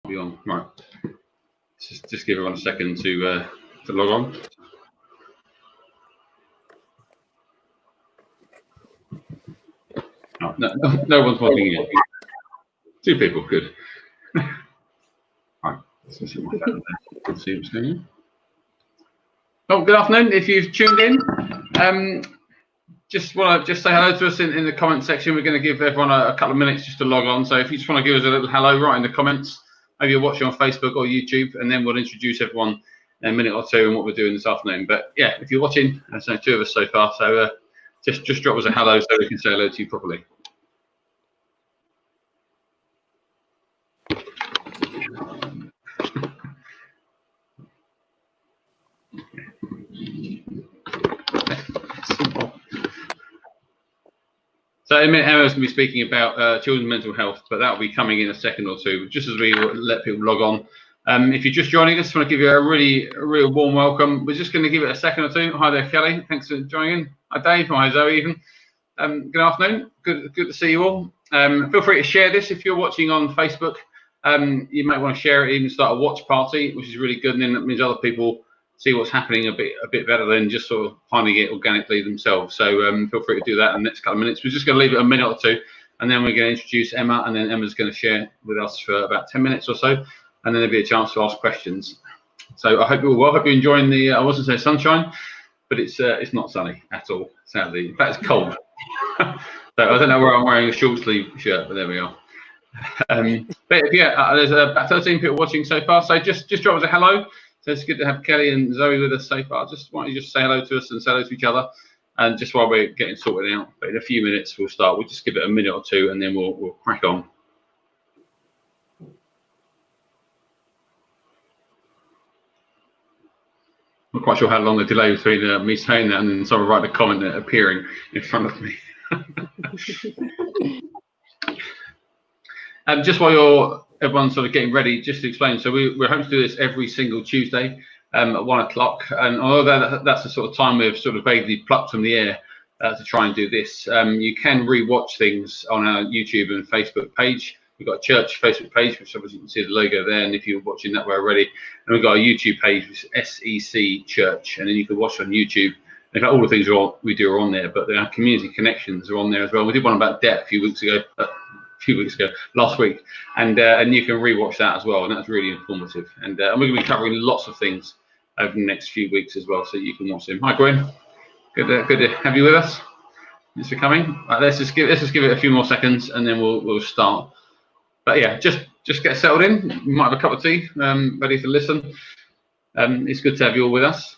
Be on. Right. Just give everyone a second to log on. Oh, no one's logging in. 2 people, good. Right. Let's see my phone there. Let's see what's going on. Oh, good afternoon. If you've tuned in, just want to say hello to us in the comment section. We're going to give everyone a couple of minutes just to log on. So if you just want to give us a little hello, right in the comments. Maybe you're watching on Facebook or YouTube, and then we'll introduce everyone in a minute or two and what we're doing this afternoon. But yeah, if you're watching, there's only 2 of us so far, so just drop us a hello so we can say hello to you properly. So in a minute, Emma's going to be speaking about children's mental health, but that will be coming in a second or two, just as we let people log on. If you're just joining us, I want to give you a real warm welcome. We're just going to give it a second or two. Hi there, Kelly. Thanks for joining in. Hi, Dave. Hi, Zoe. Even. Good afternoon. Good to see you all. Feel free to share this if you're watching on Facebook. You might want to share it, even start a watch party, which is really good, and then that means other people see what's happening a bit better than just sort of finding it organically themselves. So feel free to do that in the next couple of minutes. We're just going to leave it a minute or two, and then we're going to introduce Emma, and then Emma's going to share with us for about 10 minutes or so, and then there'll be a chance to ask questions. So I hope you're well. I hope you're enjoying the, I wasn't saying sunshine, but it's not sunny at all, sadly. In fact, it's cold. So I don't know where I'm wearing a short sleeve shirt, but there we are. But yeah, there's about 13 people watching so far, so just drop us a hello. So it's good to have Kelly and Zoe with us so far. Just want you to just say hello to us and say hello to each other, and just while we're getting sorted out. But in a few minutes we'll start. We'll just give it a minute or two, and then we'll crack on. I'm not quite sure how long the delay between me saying that and then someone writing a comment appearing in front of me. Just while everyone's sort of getting ready, just to explain, so we're hoping to do this every single Tuesday at 1 o'clock, and although that's the sort of time we've sort of vaguely plucked from the air to try and do this, you can re-watch things on our YouTube and Facebook page. We've got a church Facebook page, which obviously you can see the logo there, and if you're watching that way already, and we've got a YouTube page, which is SEC Church, and then you can watch on YouTube. In fact, all the things we do are on there, but our community connections are on there as well. We did one about debt last week, and you can rewatch that as well, and that's really informative. And we're going to be covering lots of things over the next few weeks as well, so you can watch them. Hi, Gwen. Good to have you with us. Thanks for coming. Right, let's just give it a few more seconds, and then we'll start. But yeah, just get settled in. You might have a cup of tea, ready to listen. It's good to have you all with us.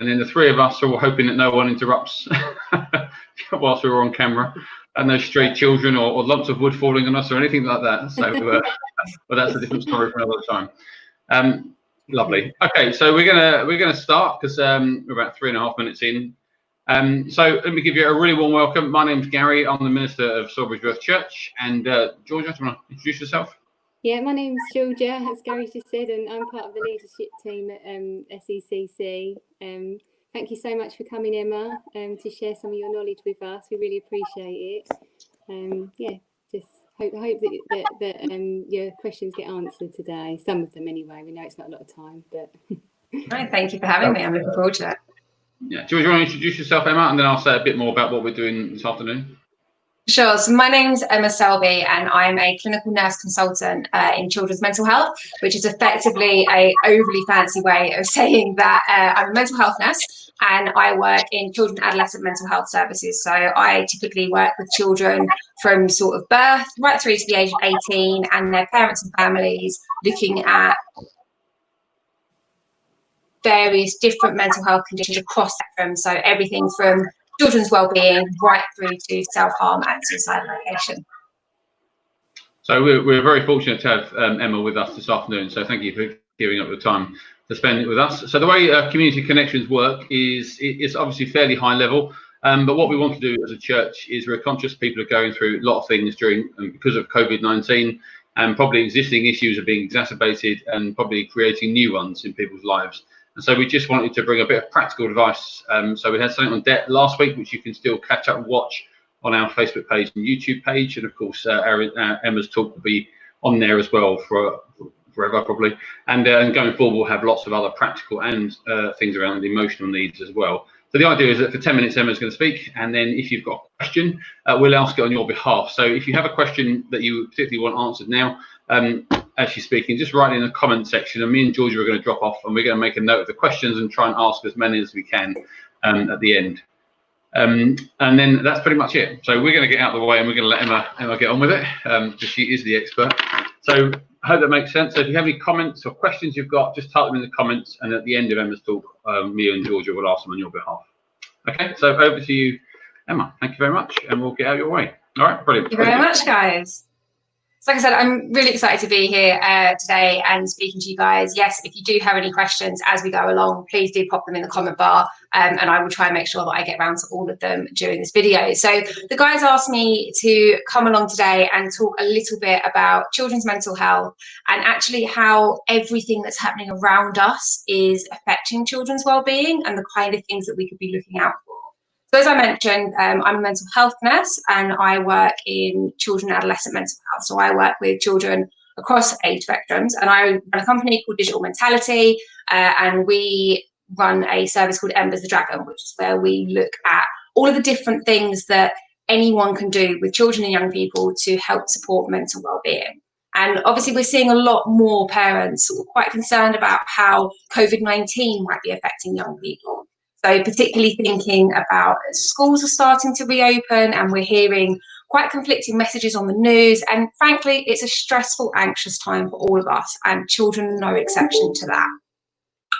And then the 3 of us are all hoping that no one interrupts whilst we're on camera, and no stray children or lumps of wood falling on us or anything like that. So, but that's a different story for another time. Lovely. Okay, so we're gonna start because we're about 3.5 minutes in. So let me give you a really warm welcome. My name's Gary. I'm the minister of Selby Church, and Georgia, do you want to introduce yourself? Yeah, my name's Georgia, as Gary just said, and I'm part of the leadership team at SECC. Thank you so much for coming, Emma, to share some of your knowledge with us. We really appreciate it. Yeah, just hope that your questions get answered today. Some of them, anyway. We know it's not a lot of time, but. Right, thank you for having me. I'm looking forward to it. Yeah, do you want to introduce yourself, Emma, and then I'll say a bit more about what we're doing this afternoon? Sure. So my name's Emma Selby, and I'm a clinical nurse consultant in children's mental health, which is effectively a overly fancy way of saying that I'm a mental health nurse, and I work in children and adolescent mental health services. So I typically work with children from sort of birth right through to the age of 18, and their parents and families, looking at various different mental health conditions across the spectrum. So everything from children's well-being right through to self-harm and suicidal ideation. So we're very fortunate to have Emma with us this afternoon. So thank you for giving up the time to spend it with us. So the way community connections work is it's obviously fairly high level, but what we want to do as a church is we're conscious people are going through a lot of things because of COVID-19, and probably existing issues are being exacerbated and probably creating new ones in people's lives. And so we just wanted to bring a bit of practical advice. So we had something on debt last week, which you can still catch up and watch on our Facebook page and YouTube page. And of course, Emma's talk will be on there as well for forever probably. And going forward, we'll have lots of other practical and things around the emotional needs as well. So the idea is that for 10 minutes, Emma's going to speak, and then if you've got a question, we'll ask it on your behalf. So if you have a question that you particularly want answered now, as she's speaking, just write it in the comment section, and me and Georgia are going to drop off, and we're going to make a note of the questions and try and ask as many as we can at the end. And then that's pretty much it. So we're going to get out of the way, and we're going to let Emma get on with it, because she is the expert. So I hope that makes sense. So if you have any comments or questions you've got, just type them in the comments, and at the end of Emma's talk, me and Georgia will ask them on your behalf. Okay, so over to you, Emma. Thank you very much, and we'll get out your way. All right, brilliant. Thank you very much, guys. So like I said, I'm really excited to be here today and speaking to you guys. Yes, if you do have any questions as we go along, please do pop them in the comment bar, and I will try and make sure that I get around to all of them during this video. So the guys asked me to come along today and talk a little bit about children's mental health and actually how everything that's happening around us is affecting children's well-being and the kind of things that we could be looking out for. So as I mentioned, I'm a mental health nurse, and I work in children and adolescent mental health. So I work with children across age spectrums, and I run a company called Digital Mentality, and we run a service called Embers the Dragon, which is where we look at all of the different things that anyone can do with children and young people to help support mental well-being. And obviously we're seeing a lot more parents who are quite concerned about how COVID-19 might be affecting young people. So particularly thinking about schools are starting to reopen, and we're hearing quite conflicting messages on the news. And frankly, it's a stressful, anxious time for all of us, and children are no exception to that.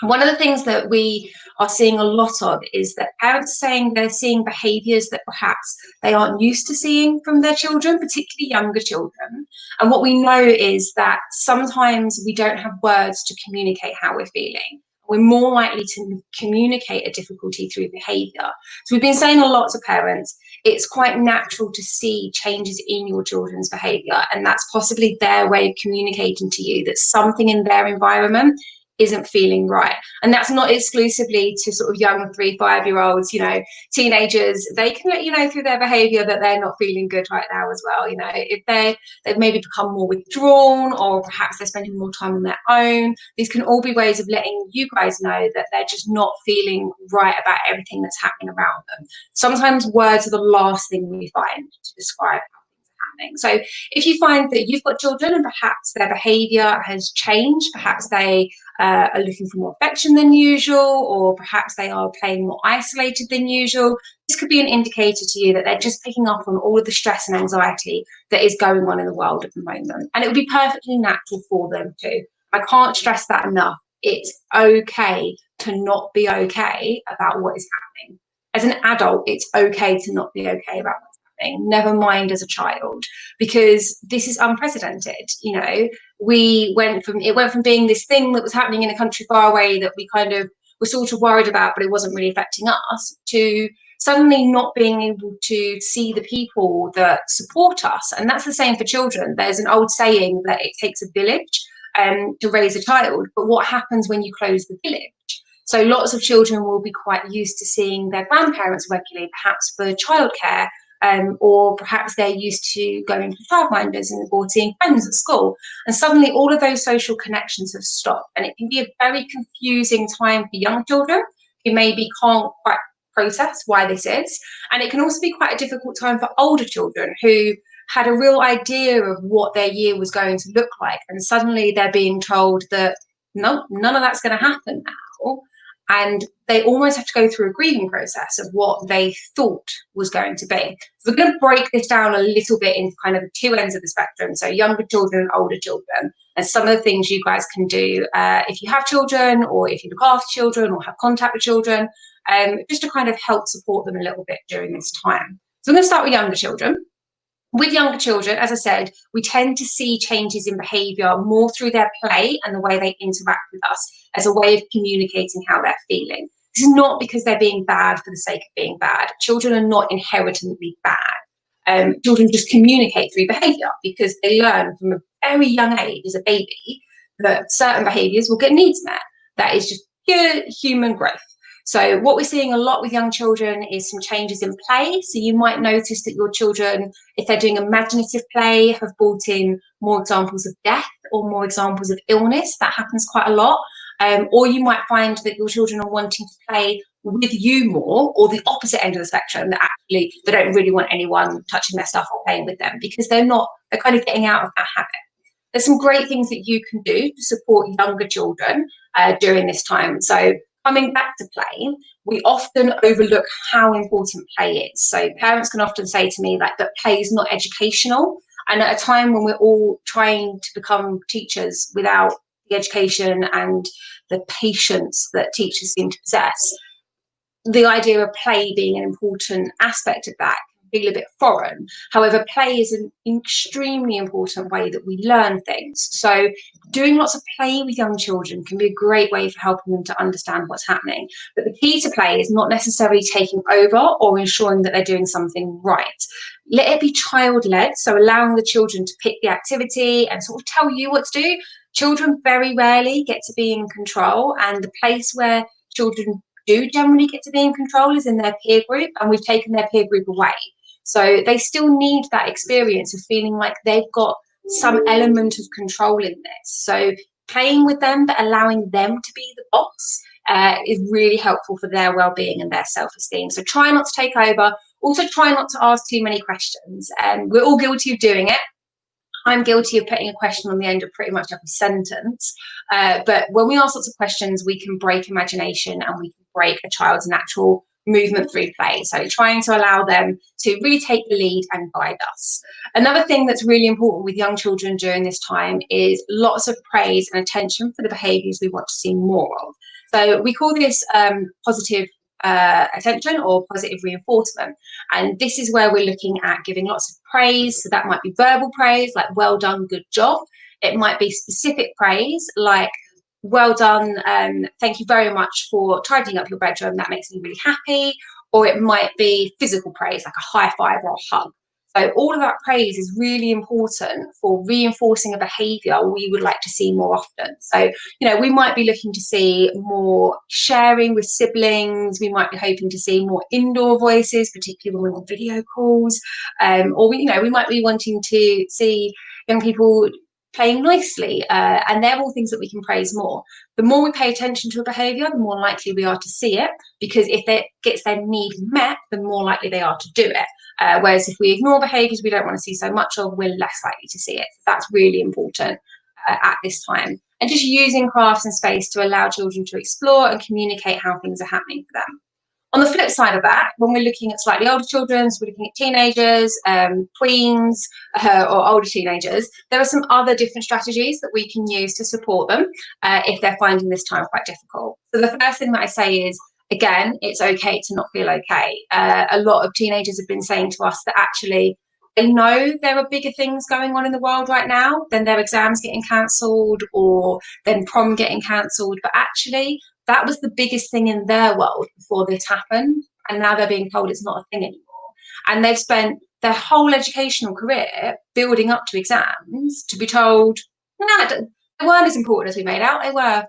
One of the things that we are seeing a lot of is that parents are saying they're seeing behaviours that perhaps they aren't used to seeing from their children, particularly younger children. And what we know is that sometimes we don't have words to communicate how we're feeling. We're more likely to communicate a difficulty through behaviour. So we've been saying a lot to parents, it's quite natural to see changes in your children's behaviour, and that's possibly their way of communicating to you that something in their environment isn't feeling right. And that's not exclusively to sort of young 3-5-year-olds, you know, teenagers. They can let you know through their behaviour that they're not feeling good right now as well. You know, if they've maybe become more withdrawn, or perhaps they're spending more time on their own. These can all be ways of letting you guys know that they're just not feeling right about everything that's happening around them. Sometimes words are the last thing we find to describe happening. So if you find that you've got children and perhaps their behaviour has changed, perhaps they are looking for more affection than usual, or perhaps they are playing more isolated than usual, this could be an indicator to you that they're just picking up on all of the stress and anxiety that is going on in the world at the moment. And it would be perfectly natural for them too. I can't stress that enough. It's okay to not be okay about what is happening. As an adult, it's okay to not be okay about what's happening, never mind as a child, because this is unprecedented. You know, it went from being this thing that was happening in a country far away that we kind of were sort of worried about, but it wasn't really affecting us, to suddenly not being able to see the people that support us. And that's the same for children. There's an old saying that it takes a village to raise a child, but what happens when you close the village? So lots of children will be quite used to seeing their grandparents regularly, perhaps for childcare, or perhaps they're used to going to childminders and or seeing friends at school. And suddenly all of those social connections have stopped. And it can be a very confusing time for young children who maybe can't quite process why this is. And it can also be quite a difficult time for older children who had a real idea of what their year was going to look like. And suddenly they're being told that, no, none of that's going to happen now. And they almost have to go through a grieving process of what they thought was going to be. So we're going to break this down a little bit into kind of the two ends of the spectrum. So younger children and older children, and some of the things you guys can do if you have children, or if you look after children or have contact with children, just to kind of help support them a little bit during this time. So I'm going to start with younger children. With younger children, as I said, we tend to see changes in behaviour more through their play and the way they interact with us as a way of communicating how they're feeling. This is not because they're being bad for the sake of being bad. Children are not inherently bad. Children just communicate through behaviour because they learn from a very young age as a baby that certain behaviours will get needs met. That is just pure human growth. So what we're seeing a lot with young children is some changes in play. So you might notice that your children, if they're doing imaginative play, have brought in more examples of death or more examples of illness. That happens quite a lot. Or you might find that your children are wanting to play with you more, or the opposite end of the spectrum, that actually they don't really want anyone touching their stuff or playing with them because they're kind of getting out of that habit. There's some great things that you can do to support younger children during this time. So coming back to play, we often overlook how important play is. So parents can often say to me like that play is not educational. And at a time when we're all trying to become teachers without the education and the patience that teachers seem to possess, the idea of play being an important aspect of that can feel a bit foreign. However, play is an extremely important way that we learn things. So doing lots of play with young children can be a great way for helping them to understand what's happening. But the key to play is not necessarily taking over or ensuring that they're doing something right. Let it be child-led, so allowing the children to pick the activity and sort of tell you what to do. Children very rarely get to be in control, and the place where children do generally get to be in control is in their peer group, and we've taken their peer group away. So they still need that experience of feeling like they've got some element of control in this. So playing with them but allowing them to be the boss is really helpful for their well-being and their self-esteem. So try not to take over. Also try not to ask too many questions. And we're all guilty of doing it. I'm guilty of putting a question on the end of pretty much every sentence. But when we ask lots of questions, we can break imagination and we can break a child's natural movement through play. So trying to allow them to really take the lead and guide us. Another thing that's really important with young children during this time is lots of praise and attention for the behaviours we want to see more of. So we call this positive attention or positive reinforcement, and this is where we're looking at giving lots of praise. So that might be verbal praise like well done, good job. It might be specific praise like well done, thank you very much for tidying up your bedroom, that makes me really happy. Or it might be physical praise like a high five or a hug. So all of that praise is really important for reinforcing a behaviour we would like to see more often. So, you know, we might be looking to see more sharing with siblings. We might be hoping to see more indoor voices, particularly when we're on video calls. Or, we might be wanting to see young people playing nicely, and they're all things that we can praise more. The more we pay attention to a behaviour, the more likely we are to see it, because if it gets their need met, the more likely they are to do it. Whereas if we ignore behaviours we don't want to see so much of, we're less likely to see it. So that's really important at this time. And just using crafts and space to allow children to explore and communicate how things are happening for them. On the flip side of that, when we're looking at slightly older children, so we're looking at teenagers, tweens, or older teenagers, there are some other different strategies that we can use to support them if they're finding this time quite difficult. So the first thing that I say is, again, it's okay to not feel okay. A lot of teenagers have been saying to us that actually they know there are bigger things going on in the world right now than their exams getting cancelled or then prom getting cancelled, but actually that was the biggest thing in their world before this happened, and now they're being told it's not a thing anymore. And they've spent their whole educational career building up to exams to be told, nah, they weren't as important as we made out, they were.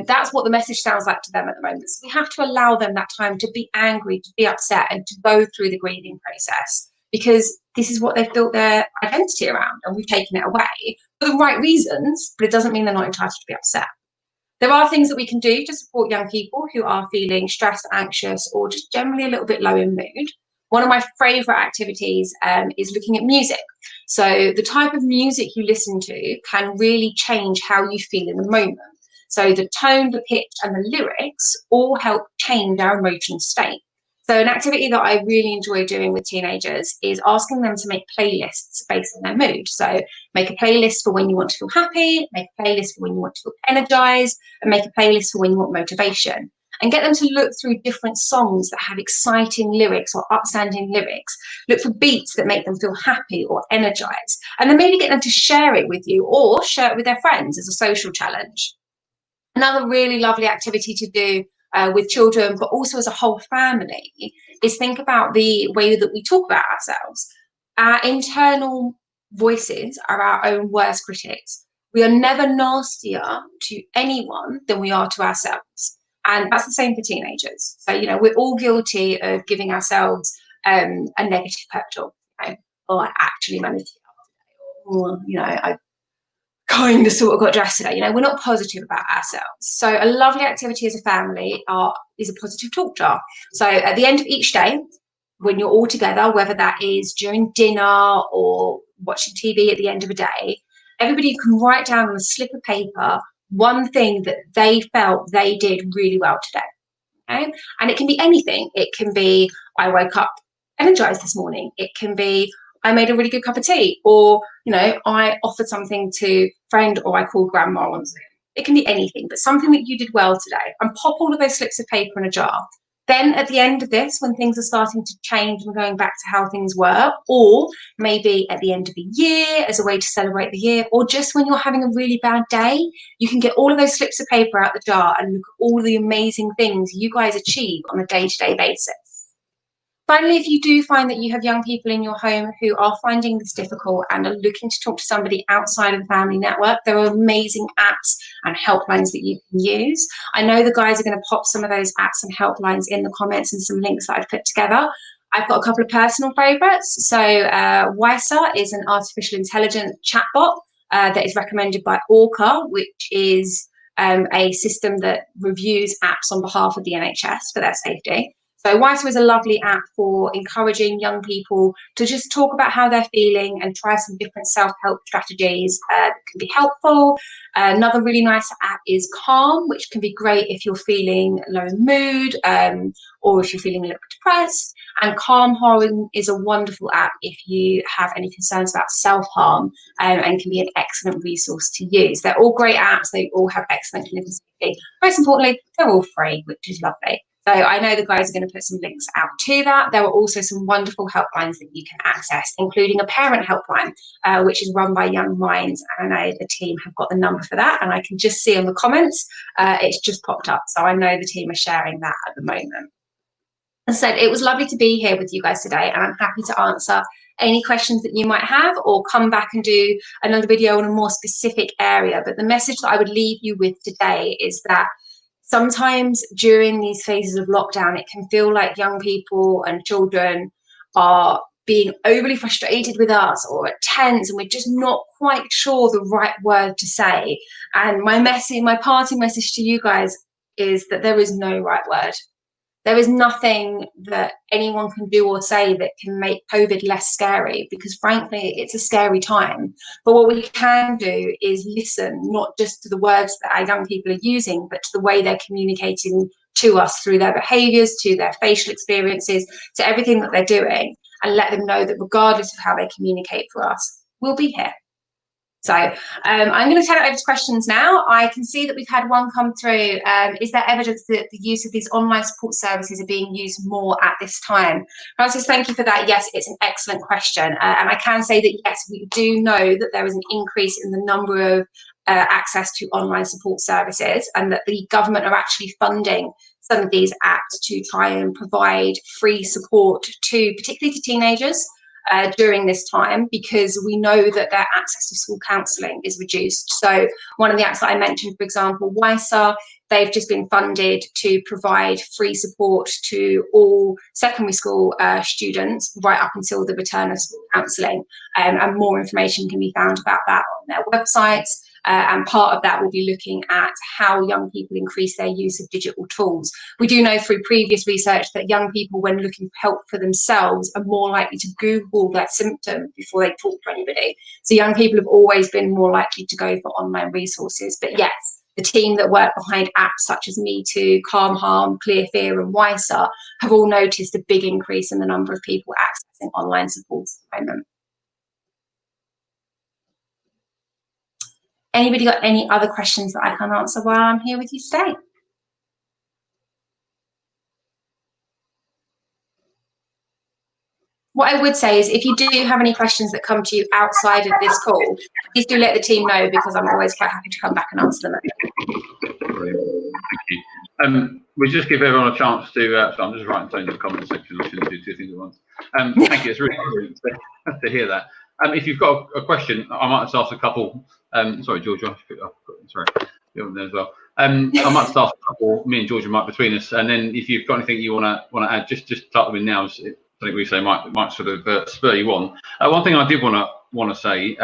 That's what the message sounds like to them at the moment. So we have to allow them that time to be angry, to be upset, and to go through the grieving process, because this is what they've built their identity around, and we've taken it away for the right reasons, but it doesn't mean they're not entitled to be upset. There are things that we can do to support young people who are feeling stressed, anxious, or just generally a little bit low in mood. One of my favourite activities is looking at music. So the type of music you listen to can really change how you feel in the moment. So the tone, the pitch, and the lyrics all help change our emotional state. So an activity that I really enjoy doing with teenagers is asking them to make playlists based on their mood. So make a playlist for when you want to feel happy, make a playlist for when you want to feel energized, and make a playlist for when you want motivation. And get them to look through different songs that have exciting lyrics or upstanding lyrics. Look for beats that make them feel happy or energized. And then maybe get them to share it with you or share it with their friends as a social challenge. Another really lovely activity to do with children, but also as a whole family, is think about the way that we talk about ourselves. Our internal voices are our own worst critics. We are never nastier to anyone than we are to ourselves. And that's the same for teenagers. So, you know, we're all guilty of giving ourselves a negative pep talk. You know, oh, I actually managed to get up today. Or, you know, I kind of sort of got dressed today. You know, we're not positive about ourselves. So a lovely activity as a family is a positive talk jar. So at the end of each day, when you're all together, whether that is during dinner or watching TV at the end of a day, everybody can write down on a slip of paper one thing that they felt they did really well today. Okay? And it can be anything. It can be, I woke up energized this morning. It can be, I made a really good cup of tea, or, you know, I offered something to a friend, or I called grandma on Zoom. It can be anything, but something that you did well today, and pop all of those slips of paper in a jar. Then at the end of this, when things are starting to change and going back to how things were, or maybe at the end of the year as a way to celebrate the year, or just when you're having a really bad day, you can get all of those slips of paper out the jar and look at all the amazing things you guys achieve on a day-to-day basis. Finally, if you do find that you have young people in your home who are finding this difficult and are looking to talk to somebody outside of the family network, there are amazing apps and helplines that you can use. I know the guys are going to pop some of those apps and helplines in the comments and some links that I've put together. I've got a couple of personal favourites. So Wysa is an artificial intelligence chatbot that is recommended by Orca, which is a system that reviews apps on behalf of the NHS for their safety. So Wysa is a lovely app for encouraging young people to just talk about how they're feeling and try some different self-help strategies that can be helpful. Another really nice app is Calm, which can be great if you're feeling low in mood or if you're feeling a little bit depressed. And Calm Harm is a wonderful app if you have any concerns about self-harm and can be an excellent resource to use. They're all great apps. They all have excellent clinical safety. Most importantly, they're all free, which is lovely. So I know the guys are going to put some links out to that. There are also some wonderful helplines that you can access, including a parent helpline, which is run by Young Minds. And I know the team have got the number for that. And I can just see in the comments, it's just popped up. So I know the team are sharing that at the moment. As I said, it was lovely to be here with you guys today. And I'm happy to answer any questions that you might have or come back and do another video on a more specific area. But the message that I would leave you with today is that sometimes during these phases of lockdown, it can feel like young people and children are being overly frustrated with us or tense, and we're just not quite sure the right word to say. And my parting message to you guys is that there is no right word. There is nothing that anyone can do or say that can make COVID less scary, because frankly, it's a scary time. But what we can do is listen, not just to the words that our young people are using, but to the way they're communicating to us through their behaviours, to their facial experiences, to everything that they're doing, and let them know that regardless of how they communicate for us, we'll be here. So I'm going to turn it over to questions now. I can see that we've had one come through. Is there evidence that the use of these online support services are being used more at this time? Francis, thank you for that. Yes, it's an excellent question. And I can say that, yes, we do know that there is an increase in the number of access to online support services, and that the government are actually funding some of these apps to try and provide free support to, particularly to teenagers, during this time, because we know that their access to school counselling is reduced. So one of the apps that I mentioned, for example, Wysa, they've just been funded to provide free support to all secondary school students right up until the return of school counselling, and more information can be found about that on their websites. And part of that will be looking at how young people increase their use of digital tools. We do know through previous research that young people, when looking for help for themselves, are more likely to Google their symptom before they talk to anybody. So young people have always been more likely to go for online resources. But yes, the team that work behind apps such as Me Too, Calm Harm, Clear Fear and Wysa have all noticed a big increase in the number of people accessing online support at the moment. Anybody got any other questions that I can answer while I'm here with you today? What I would say is, if you do have any questions that come to you outside of this call, please do let the team know, because I'm always quite happy to come back and answer them. Thank you. We just give everyone a chance to, so I'm just writing things in the comment section. I shouldn't do two things at once. Thank you, it's really brilliant to hear that. If you've got a question, I might just ask a couple. Sorry, George, sorry, you're on there as well. I might start, or me and Georgia might between us, and then if you've got anything you want to add, just start them in now. I think we say might sort of spur you on. One thing I did want to say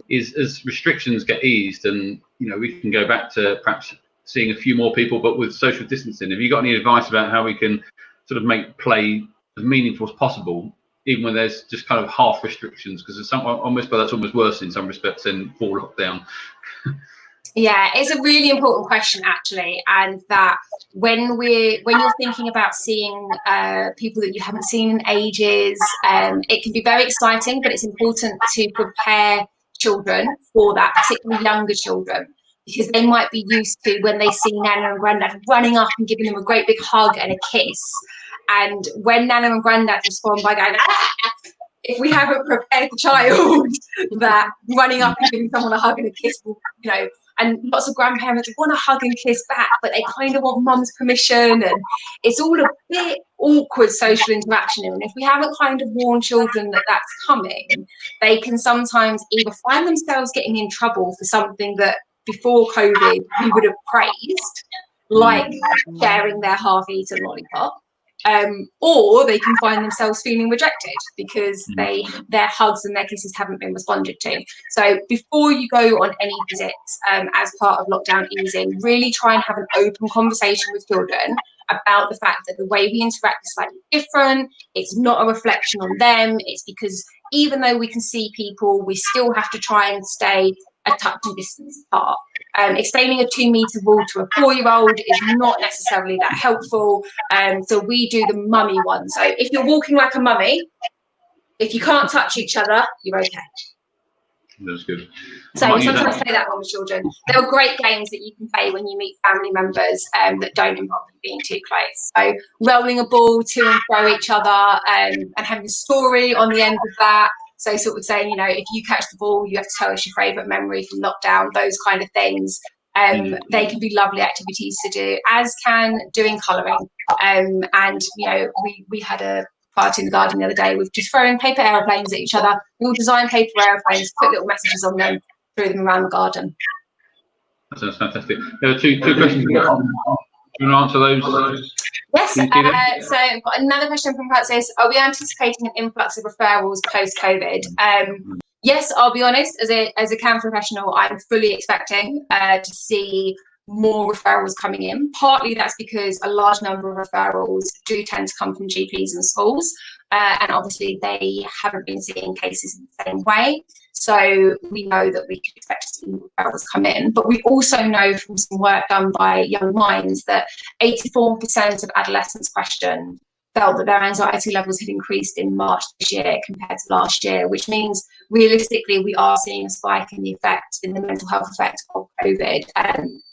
is, as restrictions get eased, and we can go back to perhaps seeing a few more people, but with social distancing. Have you got any advice about how we can sort of make play as meaningful as possible, even when there's just kind of half restrictions? Because it's almost worse in some respects than full lockdown. Yeah, it's a really important question, actually, and that when you're thinking about seeing people that you haven't seen in ages, it can be very exciting, but it's important to prepare children for that, particularly younger children, because they might be used to, when they see Nana and Grandad, running up and giving them a great big hug and a kiss. And when Nana and Grandad respond by going, if we haven't prepared the child that running up and giving someone a hug and a kiss will, and lots of grandparents want to hug and kiss back, but they kind of want mum's permission, and it's all a bit awkward social interaction. And if we haven't kind of warned children that that's coming, they can sometimes either find themselves getting in trouble for something that before COVID we would have praised, like sharing their half-eaten lollipop, or they can find themselves feeling rejected because their hugs and their kisses haven't been responded to. So before you go on any visits, as part of lockdown easing, really try and have an open conversation with children about the fact that the way we interact is slightly different. It's not a reflection on them. It's because even though we can see people, we still have to try and stay a touching distance apart. Explaining a 2-meter rule to a 4-year-old is not necessarily that helpful. So we do the mummy one. So if you're walking like a mummy, if you can't touch each other, you're okay. That's good. So sometimes play that one with children. There are great games that you can play when you meet family members that don't involve you being too close. So rolling a ball to and fro each other, and having a story on the end of that. So sort of saying, if you catch the ball, you have to tell us your favourite memory from lockdown, those kind of things. They can be lovely activities to do, as can doing colouring. And, we had a party in the garden the other day with just throwing paper aeroplanes at each other. We all designed paper aeroplanes, put little messages on them, threw them around the garden. That sounds fantastic. There are two questions. Do you want to answer those? Yes. So I've got another question from Francis. Are we anticipating an influx of referrals post-COVID? Yes, I'll be honest, as a CAMS professional, I'm fully expecting to see more referrals coming in. Partly that's because a large number of referrals do tend to come from GPs and schools, and obviously they haven't been seeing cases in the same way. So we know that we can expect to see more referrals come in. But we also know from some work done by Young Minds that 84% of adolescents questioned felt that their anxiety levels had increased in March this year compared to last year, which means realistically we are seeing a spike in the mental health effect of COVID.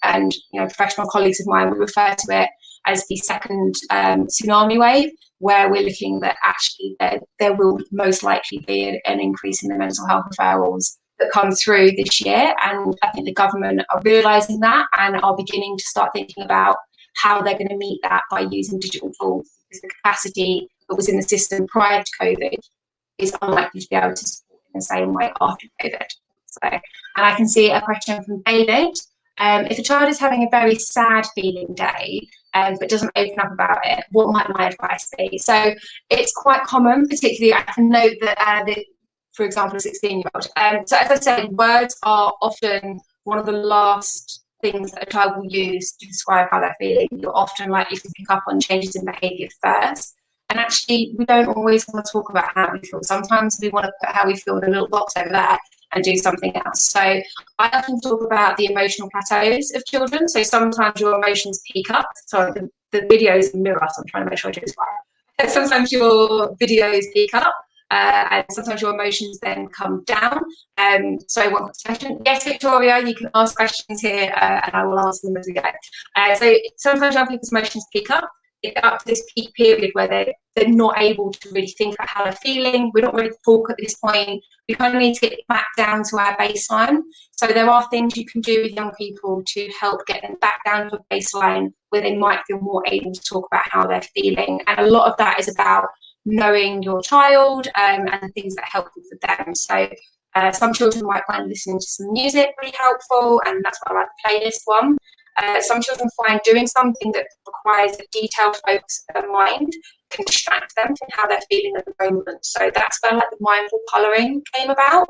And professional colleagues of mine will refer to it as the second tsunami wave, where we're looking that actually there will most likely be an increase in the mental health referrals that come through this year. And I think the government are realising that and are beginning to start thinking about how they're going to meet that by using digital tools, because the capacity that was in the system prior to COVID is unlikely to be able to support in the same way after COVID. So, and I can see a question from David. If a child is having a very sad feeling day but doesn't open up about it, what might my advice be? So it's quite common, particularly I can note that, for example, a 16-year-old. So as I said, words are often one of the last things that a child will use to describe how they're feeling. You're often likely to pick up on changes in behaviour first. And actually, we don't always want to talk about how we feel. Sometimes we want to put how we feel in a little box over there and do something else. So I often talk about the emotional plateaus of children. So sometimes your emotions peak up. Sorry, the video is a mirror, so I'm trying to make sure I do this right. Sometimes your videos peak up. And sometimes your emotions then come down. So one question. Yes, Victoria, you can ask questions here and I will answer them as we go. So sometimes young people's emotions peak up. They get up to this peak period where they're not able to really think about how they're feeling. We're not ready to talk at this point. We kind of need to get back down to our baseline. So there are things you can do with young people to help get them back down to a baseline where they might feel more able to talk about how they're feeling. And a lot of that is about knowing your child and the things that are helpful for them. So some children might find listening to some music really helpful, and that's why I like the playlist one. Some children find doing something that requires a detailed focus of their mind can distract them from how they're feeling at the moment. So that's where like the mindful colouring came about.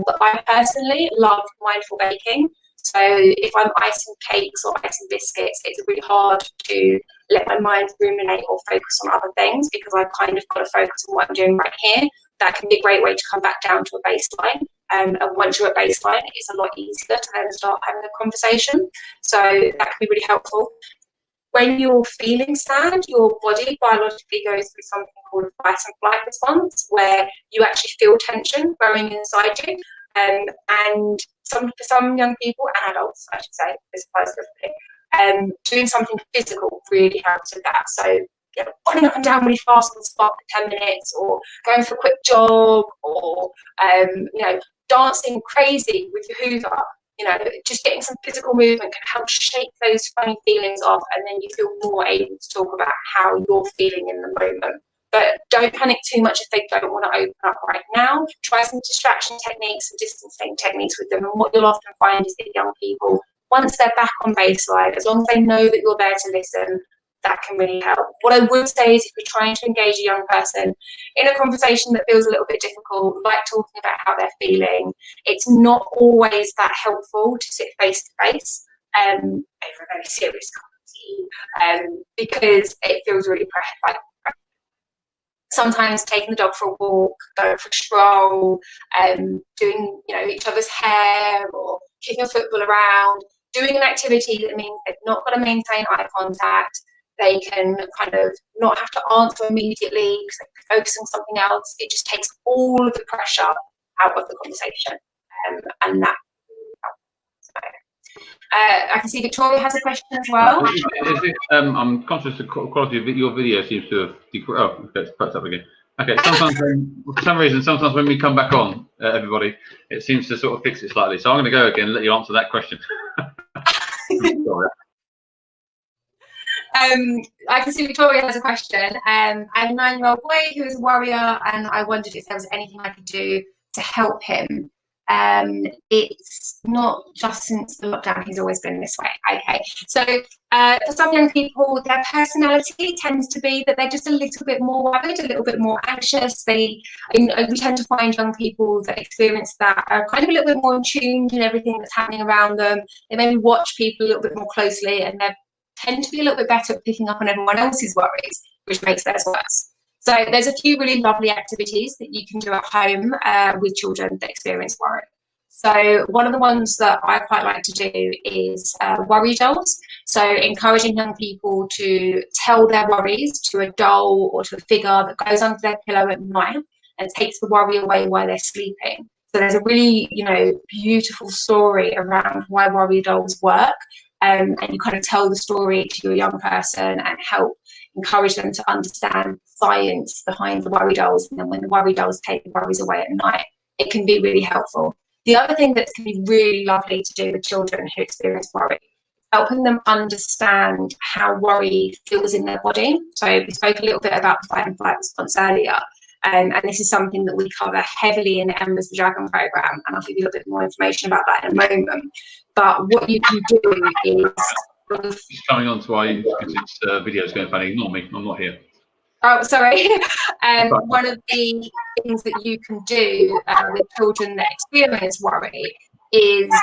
But I personally love mindful baking. So if I'm icing cakes or icing biscuits, it's really hard to let my mind ruminate or focus on other things because I've kind of got to focus on what I'm doing right here. That can be a great way to come back down to a baseline. And once you're at baseline, it's a lot easier to then start having a conversation. So that can be really helpful. When you're feeling sad, your body biologically goes through something called a fight and flight response, where you actually feel tension growing inside you. And for some young people and adults, I should say, this applies differently, doing something physical really helps with that. So, you know, running up and down really fast on the spot for 10 minutes, or going for a quick jog, or you know, dancing crazy with your hoover. You know, just getting some physical movement can help shake those funny feelings off, and then you feel more able to talk about how you're feeling in the moment. But don't panic too much if they don't want to open up right now. Try some distraction techniques and distancing techniques with them. And what you'll often find is that young people, once they're back on baseline, as long as they know that you're there to listen, that can really help. What I would say is if you're trying to engage a young person in a conversation that feels a little bit difficult, like talking about how they're feeling, it's not always that helpful to sit face to face over a very serious conversation because it feels really like sometimes taking the dog for a walk, going for a stroll, doing, you know, each other's hair or kicking a football around, doing an activity that means they've not got to maintain eye contact. They can kind of not have to answer immediately because they can focus on something else. It just takes all of the pressure out of the conversation, and that. I can see Victoria has a question as well. I'm conscious the quality of your video seems to have decreased. Oh, okay, it's perked up again. Okay, sometimes for some reason, sometimes when we come back on, everybody, it seems to sort of fix it slightly. So I'm going to go again and let you answer that question. I can see Victoria has a question. I have a 9-year-old boy who is a worrier, and I wondered if there was anything I could do to help him. It's not just since the lockdown, he's always been this way. Okay, so for some young people, their personality tends to be that they're just a little bit more worried, a little bit more anxious. We tend to find young people that experience that are kind of a little bit more in tune in everything that's happening around them. They maybe watch people a little bit more closely, and they tend to be a little bit better at picking up on everyone else's worries, which makes theirs worse. So there's a few really lovely activities that you can do at home with children that experience worry. So one of the ones that I quite like to do is worry dolls. So encouraging young people to tell their worries to a doll or to a figure that goes under their pillow at night and takes the worry away while they're sleeping. So there's a really, you know, beautiful story around why worry dolls work. And you kind of tell the story to your young person and help encourage them to understand science behind the worry dolls. And then when the worry dolls take the worries away at night, it can be really helpful. The other thing that can be really lovely to do with children who experience worry, helping them understand how worry feels in their body. So we spoke a little bit about the fight and flight response earlier. And this is something that we cover heavily in the Embers the Dragon programme, and I'll give you a little bit more information about that in a moment. But what you can do is... Just coming on to why this video is going funny. Ignore me, I'm not here. Oh, sorry. One of the things that you can do with children that experience worry is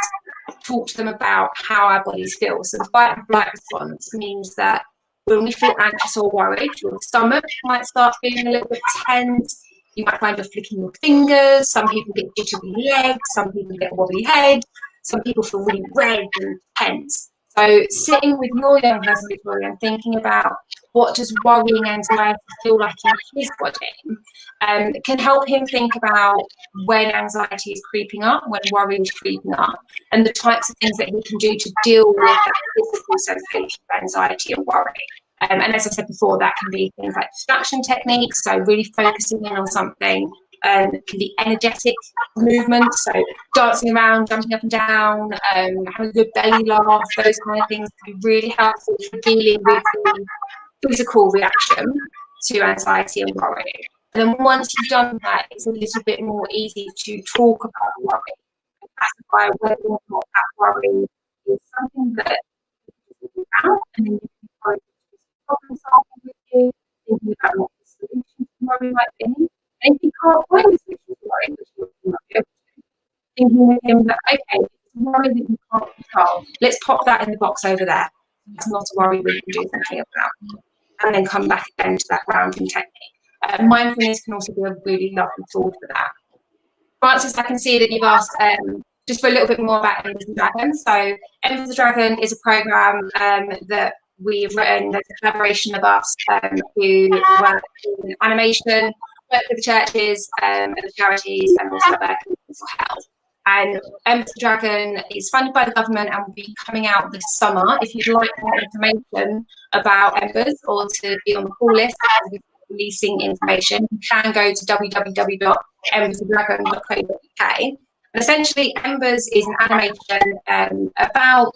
talk to them about how our bodies feel. So the fight and flight response means that when we feel anxious or worried, your stomach might start feeling a little bit tense. You might find you're flicking your fingers. Some people get jittery legs. Some people get wobbly head. Some people feel really red and tense. So sitting with your young person, Victoria, and thinking about what does worrying anxiety feel like in his body can help him think about when anxiety is creeping up, when worry is creeping up, and the types of things that he can do to deal with that physical sensation of anxiety and worry. And as I said before, that can be things like distraction techniques, so really focusing in on something. It can be energetic movements, so dancing around, jumping up and down, having a good belly laugh, those kind of things can be really helpful for dealing with the physical reaction to anxiety and worry. And then once you've done that, it's a little bit more easy to talk about worry and classify whether or not that worry is something that about, and then you can encourage problem solving with you, thinking about what the solution to worry might be. And if you can't find the solution to worry, which you might be able to, thinking with him that, okay, it's a worry that you can't control. Let's pop that in the box over there. It's not a worry we can do something about. And then come back again to that grounding technique. Mindfulness can also be a really lovely tool for that. Francis, I can see that you've asked just for a little bit more about Embers and Dragons. So Embers and Dragon is a program that we've written. There's a collaboration of us who work in animation, work with the churches and the charities, and also work in mental health. And Embers and Dragon is funded by the government and will be coming out this summer. If you'd like more information about Embers or to be on the call list, releasing information, you can go to www.embersanddragon.co.uk. And essentially, Embers is an animation about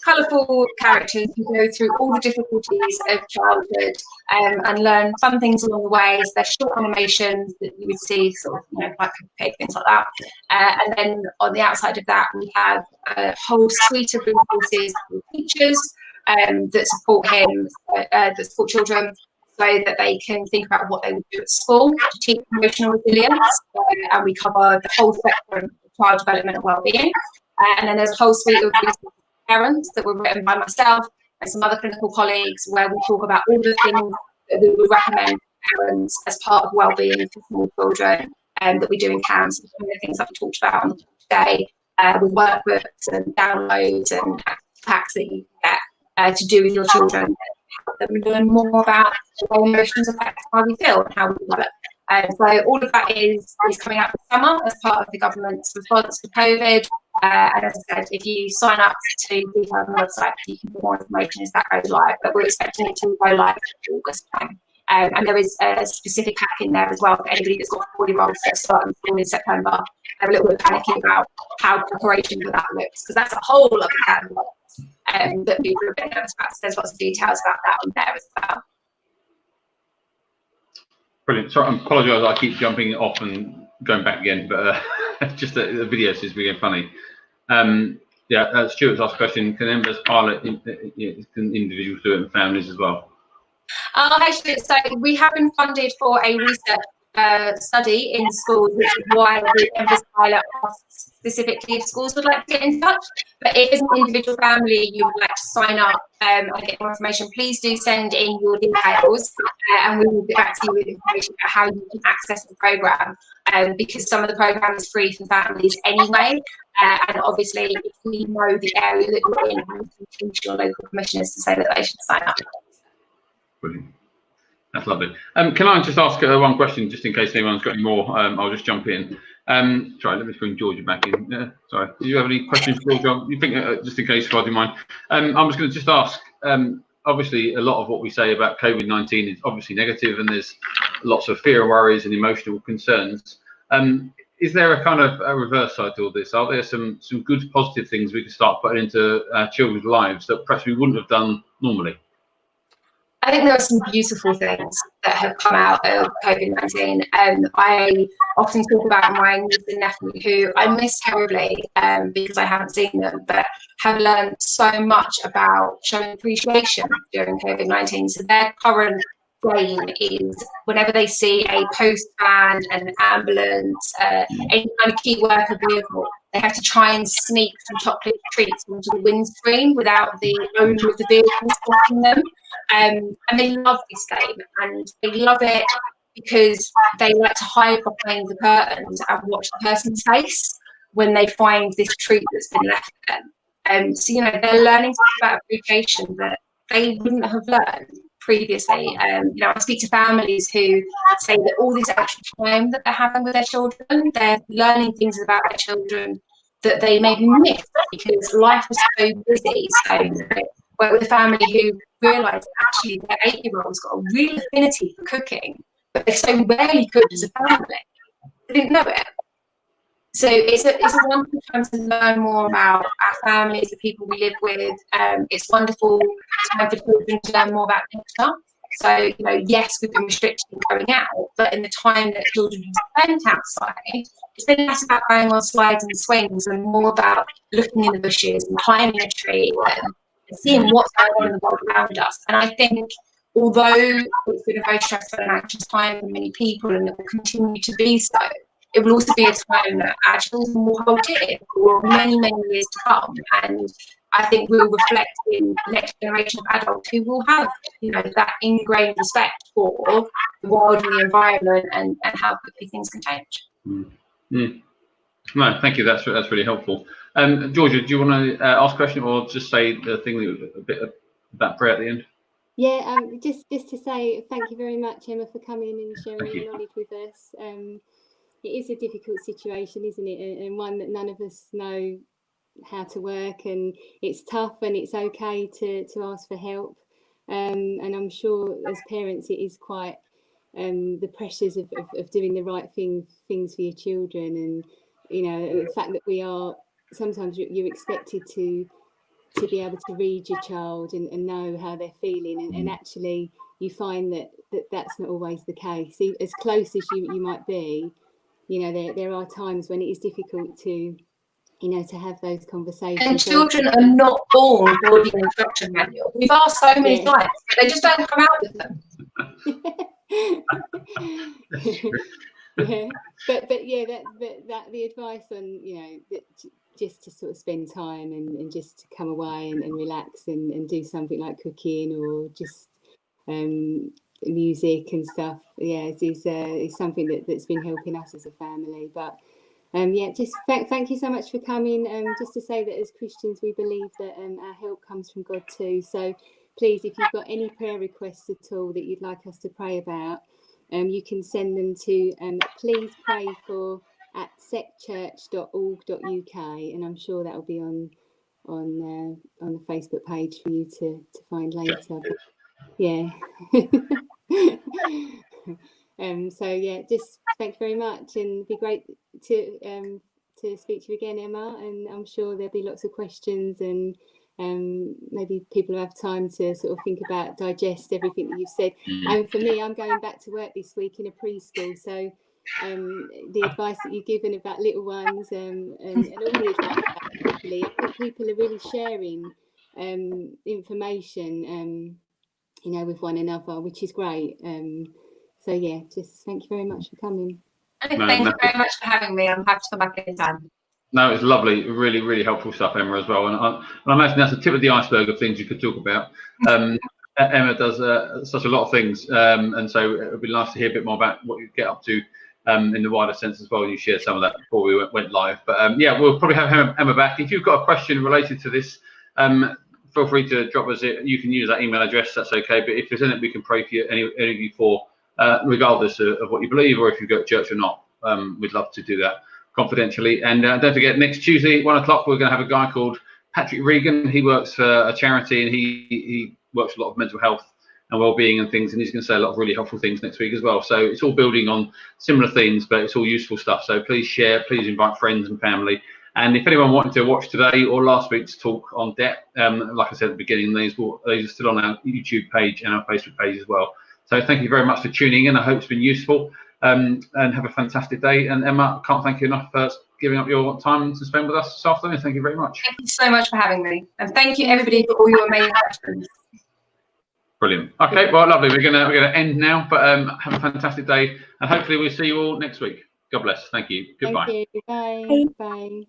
colourful characters who go through all the difficulties of childhood and learn fun things along the way. So they're short animations that you would see, sort of, like cake, things like that. And then on the outside of that, we have a whole suite of resources for teachers that support him, that support children, so that they can think about what they would do at school to teach emotional resilience. And we cover the whole spectrum of child development and wellbeing. And then there's a whole suite of resources for parents that were written by myself and some other clinical colleagues, where we talk about all the things that we would recommend to parents as part of wellbeing for small children that we do in CAMS. Some of the things that we talked about on the talk today, with workbooks and downloads and packs that you can get to do with your children. Help them learn more about how emotions affect how we feel and how we develop. So all of that is coming out this summer as part of the government's response to COVID. And as I said, if you sign up to details on the website, you can get more information as that goes live. But we're expecting it to go live in August time. And there is a specific hack in there as well for anybody that's got 4-year-olds that start in school in September. They're a little bit panicky about how preparation for that looks, because that's a whole other can that people are a bit nervous about. So there's lots of details about that on there as well. Brilliant. Sorry, I apologise. I keep jumping off and going back again, but just the video seems to be getting funny. Stuart's asked a question: can Embers pilot? Can individuals do it and families as well? Actually, so we have been funded for a research study in schools, which is why the Embers pilot asks specifically if schools would like to get in touch. But if as an individual family you would like to sign up and get more information, please do send in your details and we will get back to you with information about how you can access the programme, because some of the programme is free for families anyway. And obviously, if we know the area that you're in, we can teach your local commissioners to say that they should sign up. Brilliant. That's lovely. Can I just ask one question, just in case anyone's got any more? I'll just jump in. Sorry, let me bring Georgia back in. Sorry, do you have any questions, Georgia? You think, just in case, if I do mind? I was going to just ask, obviously, a lot of what we say about COVID-19 is obviously negative, and there's lots of fear and worries and emotional concerns. Is there a kind of a reverse side to all this? Are there some good positive things we can start putting into our children's lives that perhaps we wouldn't have done normally? I think there are some beautiful things that have come out of COVID-19. I often talk about my niece and nephew, who I miss terribly because I haven't seen them, but have learned so much about showing appreciation during COVID-19. So their current game is whenever they see a post van, an ambulance, any kind of key worker vehicle, they have to try and sneak some chocolate treats into the windscreen without the owner of the vehicle spotting them. And they love this game, and they love it because they like to hide behind the curtains and watch the person's face when they find this treat that's been left for them. So, they're learning stuff about appreciation that they wouldn't have learned previously. I speak to families who say that all this extra time that they're having with their children, they're learning things about their children that they maybe missed because life was so busy. So, work with a family who realised actually their 8-year-old's got a real affinity for cooking, but they so rarely cooked as a family. They didn't know it. So it's a wonderful time to learn more about our families, the people we live with. It's wonderful time for children to learn more about nature. So, yes, we've been restricting going out, but in the time that children have spent outside, it's been less about going on slides and swings and more about looking in the bushes and climbing a tree and seeing what's going on in the world around us. And I think although it's been a very stressful and anxious time for many people, and it will continue to be so, it will also be a time that our children will hold dear for many, many years to come. And I think we'll reflect in the next generation of adults who will have, you know, that ingrained respect for the world and the environment, and how quickly things can change. No, thank you. That's really helpful. Georgia, do you want to ask a question, or just say the thing a bit about prayer at the end? Yeah, just to say thank you very much, Emma, for coming and sharing your knowledge with us. It is a difficult situation, isn't it? And one that none of us know how to work, and it's tough, and it's okay to ask for help. And I'm sure as parents it is quite the pressures of doing the right things for your children, and you know, the fact that we are sometimes you're expected to be able to read your child and know how they're feeling, and actually you find that's not always the case. As close as you might be, you know, there are times when it is difficult to, you know, to have those conversations. And children are not born with an instruction manual. We've asked so many times, they just don't come out with them. Yeah, but yeah, that the advice on, you know, that just to sort of spend time and just to come away and relax and do something like cooking or just music and stuff, is something that's been helping us as a family. But yeah, just thank you so much for coming. Just to say that as Christians we believe that our help comes from God too, so please, if you've got any prayer requests at all that you'd like us to pray about, you can send them to pleaseprayfor@secchurch.org.uk, and I'm sure that will be on the Facebook page for you to find later. But, yeah. So yeah, just thank you very much, and it'd be great to speak to you again, Emma. And I'm sure there'll be lots of questions, and maybe people have time to sort of think about, digest everything that you've said. And for me, I'm going back to work this week in a preschool, so the advice that you've given about little ones and all the advice, actually, I think people are really sharing information, you know, with one another, which is great. So yeah, just thank you very much for coming. Thank you very much for having me. I'm happy to come back anytime. No, it's lovely, really, really helpful stuff, Emma, as well. And I imagine that's the tip of the iceberg of things you could talk about. Emma does such a lot of things, and so it would be nice to hear a bit more about what you get up to in the wider sense as well. You shared some of that before we went live. But yeah, we'll probably have Emma back. If you've got a question related to this, feel free to drop us it. You can use that email address, that's okay. But if there's anything we can pray for you, any of you for, regardless of what you believe or if you go to church or not, we'd love to do that confidentially. And don't forget, next Tuesday, 1 o'clock, we're going to have a guy called Patrick Regan. He works for a charity, and he works a lot of mental health and well-being and things, and he's going to say a lot of really helpful things next week as well. So it's all building on similar themes, but it's all useful stuff. So please share, please invite friends and family. And if anyone wanted to watch today or last week's talk on debt, like I said at the beginning, these are still on our YouTube page and our Facebook page as well. So thank you very much for tuning in. I hope it's been useful, and have a fantastic day. And Emma, I can't thank you enough for giving up your time to spend with us this afternoon. Thank you very much. Thank you so much for having me. And thank you everybody for all your amazing questions. Brilliant. Okay, well, lovely. We're gonna end now, but have a fantastic day, and hopefully we'll see you all next week. God bless. Thank you. Goodbye. Thank you. Bye. Bye.